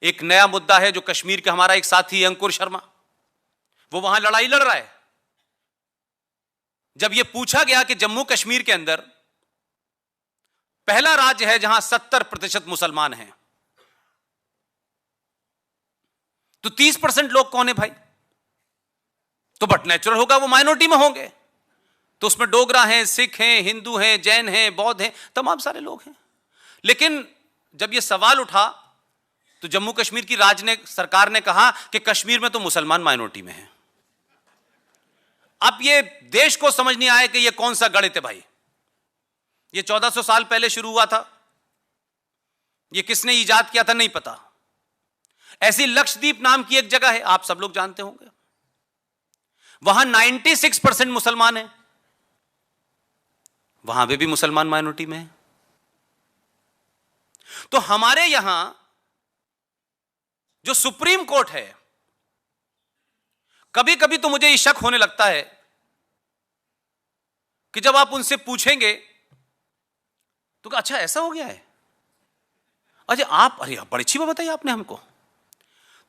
एक नया मुद्दा है जो कश्मीर के हमारा एक साथी है अंकुर शर्मा, वो वहां लड़ाई लड़ रहा है। जब यह पूछा गया कि जम्मू कश्मीर के अंदर पहला राज्य है जहां 70% मुसलमान हैं, तो 30% लोग कौन है भाई? तो बट नेचुरल होगा वो माइनॉरिटी में होंगे। तो उसमें डोगरा हैं, सिख हैं, हिंदू हैं, जैन हैं, बौद्ध हैं, तमाम सारे लोग हैं। लेकिन जब यह सवाल उठा तो जम्मू कश्मीर की सरकार ने कहा कि कश्मीर में तो मुसलमान माइनॉरिटी में हैं। अब यह देश को समझ नहीं आया कि यह कौन सा गणित है भाई। यह 1400 साल पहले शुरू हुआ था, यह किसने इजाद किया था नहीं पता। ऐसी लक्षद्वीप नाम की एक जगह है, आप सब लोग जानते होंगे, वहां 96% मुसलमान हैं, वहां पे भी मुसलमान माइनॉरिटी में है। तो हमारे यहां जो सुप्रीम कोर्ट है, कभी कभी तो मुझे ये शक होने लगता है कि जब आप उनसे पूछेंगे तो अच्छा ऐसा हो गया है, अरे बड़ी अच्छी बात बताई आपने हमको।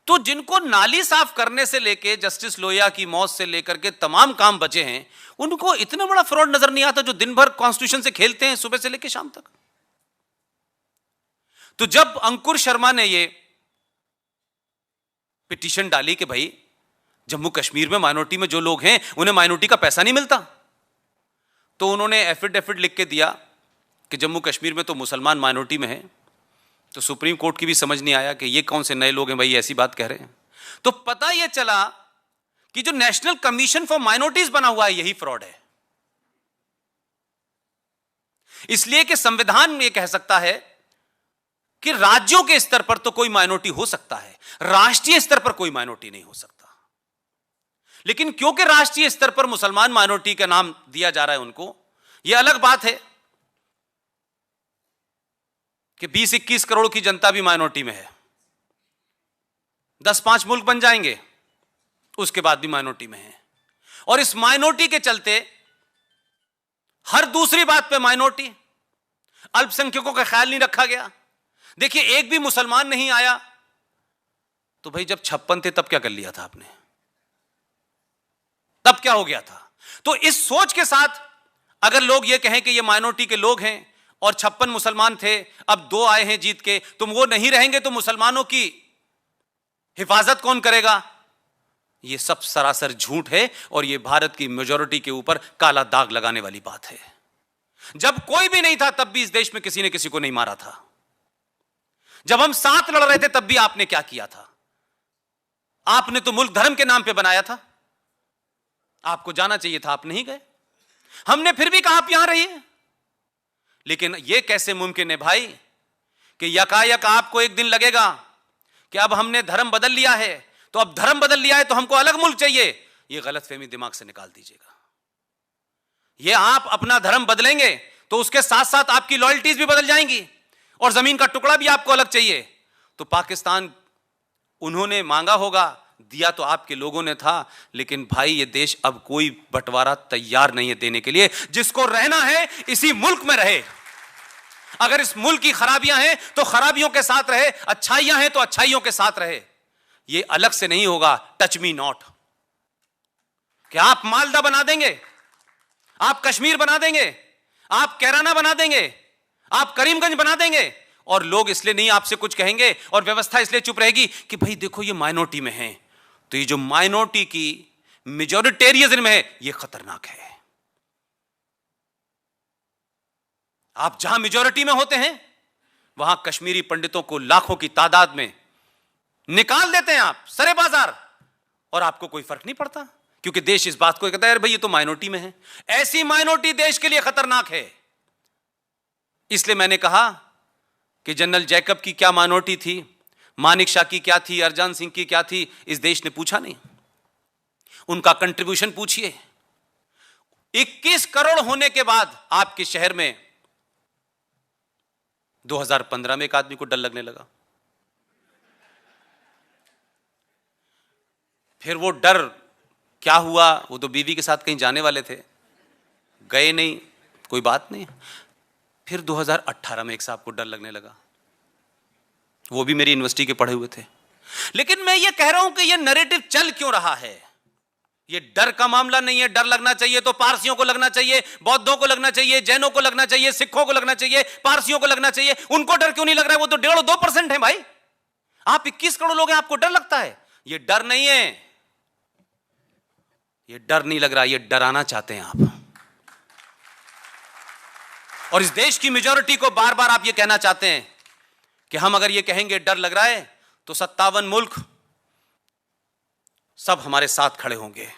तो जिनको नाली साफ करने से लेके जस्टिस लोहिया की मौत से लेकर के तमाम काम बचे हैं, उनको इतना बड़ा फ्रॉड नजर नहीं आता, जो दिन भर कॉन्स्टिट्यूशन से खेलते हैं सुबह से लेकर शाम तक। तो जब अंकुर शर्मा ने ये पिटीशन डाली कि भाई जम्मू कश्मीर में माइनॉरिटी में जो लोग हैं उन्हें माइनॉरिटी का पैसा नहीं मिलता, तो उन्होंने एफिडेविट लिख के दिया कि जम्मू कश्मीर में तो मुसलमान माइनॉरिटी में है। तो सुप्रीम कोर्ट की भी समझ नहीं आया कि ये कौन से नए लोग हैं भाई ऐसी बात कह रहे हैं। तो पता यह चला कि जो नेशनल कमीशन फॉर माइनॉरिटीज बना हुआ है यही फ्रॉड है। इसलिए कि संविधान में यह कह सकता है कि राज्यों के स्तर पर तो कोई माइनॉरिटी हो सकता है, राष्ट्रीय स्तर पर कोई माइनॉरिटी नहीं हो सकता। लेकिन क्योंकि राष्ट्रीय स्तर पर मुसलमान माइनॉरिटी का नाम दिया जा रहा है उनको, यह अलग बात है कि 20-21 करोड़ की जनता भी माइनॉरिटी में है, 10-5 मुल्क बन जाएंगे उसके बाद भी माइनॉरिटी में है। और इस माइनॉरिटी के चलते हर दूसरी बात पे माइनॉरिटी, अल्पसंख्यकों का ख्याल नहीं रखा गया। देखिए एक भी मुसलमान नहीं आया, तो भाई जब 56 थे तब क्या कर लिया था आपने, तब क्या हो गया था? तो इस सोच के साथ अगर लोग ये कहें कि ये माइनॉरिटी के लोग हैं और 56 मुसलमान थे, अब 2 आए हैं जीत के, तुम वो नहीं रहेंगे तो मुसलमानों की हिफाजत कौन करेगा? ये सब सरासर झूठ है और ये भारत की मेजॉरिटी के ऊपर काला दाग लगाने वाली बात है। जब कोई भी नहीं था तब भी इस देश में किसी ने किसी को नहीं मारा था। जब हम साथ लड़ रहे थे तब भी आपने क्या किया था? आपने तो मुल्क धर्म के नाम पे बनाया था, आपको जाना चाहिए था, आप नहीं गए। हमने फिर भी कहा आप यहां रहिए। लेकिन यह कैसे मुमकिन है भाई कि यकायक आपको एक दिन लगेगा कि अब हमने धर्म बदल लिया है, तो अब धर्म बदल लिया है तो हमको अलग मुल्क चाहिए। यह गलतफहमी दिमाग से निकाल दीजिएगा। यह आप अपना धर्म बदलेंगे तो उसके साथ साथ आपकी लॉयल्टीज भी बदल जाएंगी और जमीन का टुकड़ा भी आपको अलग चाहिए। तो पाकिस्तान उन्होंने मांगा होगा, दिया तो आपके लोगों ने था, लेकिन भाई ये देश अब कोई बंटवारा तैयार नहीं है देने के लिए। जिसको रहना है इसी मुल्क में रहे। अगर इस मुल्क की खराबियां हैं तो खराबियों के साथ रहे, अच्छाइयां हैं तो अच्छाइयों के साथ रहे। ये अलग से नहीं होगा टच मी नॉट। क्या आप मालदा बना देंगे, आप कश्मीर बना देंगे, आप कैराना बना देंगे, आप करीमगंज बना देंगे और लोग इसलिए नहीं आपसे कुछ कहेंगे और व्यवस्था इसलिए चुप रहेगी कि भाई देखो ये माइनॉरिटी में है। तो ये जो माइनॉरिटी की मेजॉरिटेरियनिज्म है ये खतरनाक है। आप जहां मेजॉरिटी में होते हैं वहां कश्मीरी पंडितों को लाखों की तादाद में निकाल देते हैं आप सरे बाजार, और आपको कोई फर्क नहीं पड़ता क्योंकि देश इस बात को कहता है भाई ये तो माइनॉरिटी में है। ऐसी माइनॉरिटी देश के लिए खतरनाक है। इसलिए मैंने कहा कि जनरल जैकब की क्या माइनॉरिटी थी, मानिक शाह की क्या थी, अरजान सिंह की क्या थी, इस देश ने पूछा नहीं। उनका कंट्रीब्यूशन पूछिए। 21 करोड़ होने के बाद आपके शहर में 2015 में एक आदमी को डर लगने लगा। फिर वो डर क्या हुआ, वो तो बीवी के साथ कहीं जाने वाले थे, गए नहीं, कोई बात नहीं। फिर 2018 में एक साहब को डर लगने लगा वो भी मेरी यूनिवर्सिटी के पढ़े हुए थे। लेकिन मैं ये कह रहा हूं कि ये नैरेटिव चल क्यों रहा है? ये डर का मामला नहीं है। डर लगना चाहिए तो पारसियों को लगना चाहिए, बौद्धों को लगना चाहिए, जैनों को लगना चाहिए, सिखों को लगना चाहिए, पारसियों को लगना चाहिए। उनको डर क्यों नहीं लग रहा है? वो तो 1.5-2% है भाई। आप 21 करोड़ लोग हैं, आपको डर लगता है? ये डर नहीं है, ये डर नहीं लग रहा, ये डराना चाहते हैं आप। और इस देश की मेजॉरिटी को बार बार आप ये कहना चाहते हैं कि हम अगर ये कहेंगे डर लग रहा है तो 57 मुल्क सब हमारे साथ खड़े होंगे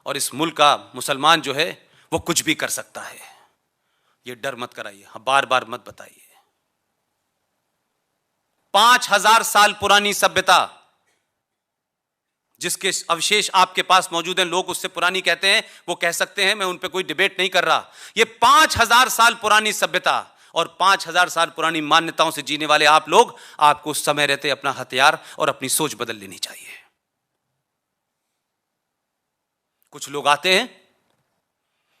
और इस मुल्क का मुसलमान जो है वो कुछ भी कर सकता है। ये डर मत कराइए, हाँ, बार बार मत बताइए। 5000 साल पुरानी सभ्यता जिसके अवशेष आपके पास मौजूद हैं, लोग उससे पुरानी कहते हैं, वो कह सकते हैं, मैं उन पे कोई डिबेट नहीं कर रहा। ये 5000 साल पुरानी सभ्यता और 5000 साल पुरानी मान्यताओं से जीने वाले आप लोग, आपको उस समय रहते अपना हथियार और अपनी सोच बदल लेनी चाहिए। कुछ लोग आते हैं,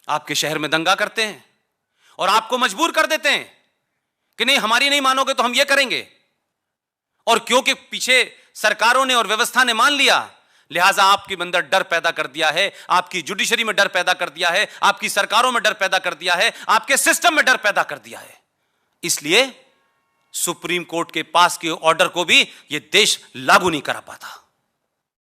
आपके शहर में दंगा करते हैं और आपको मजबूर कर देते हैं कि नहीं, हमारी नहीं मानोगे तो हम ये करेंगे। और क्योंकि पीछे सरकारों ने और व्यवस्था ने मान लिया, लिहाजा आपके अंदर डर पैदा कर दिया है, आपकी जुडिशरी में डर पैदा कर दिया है, आपकी सरकारों में डर पैदा कर दिया है, आपके सिस्टम में डर पैदा कर दिया है। इसलिए सुप्रीम कोर्ट के पास के ऑर्डर को भी यह देश लागू नहीं करा पाता।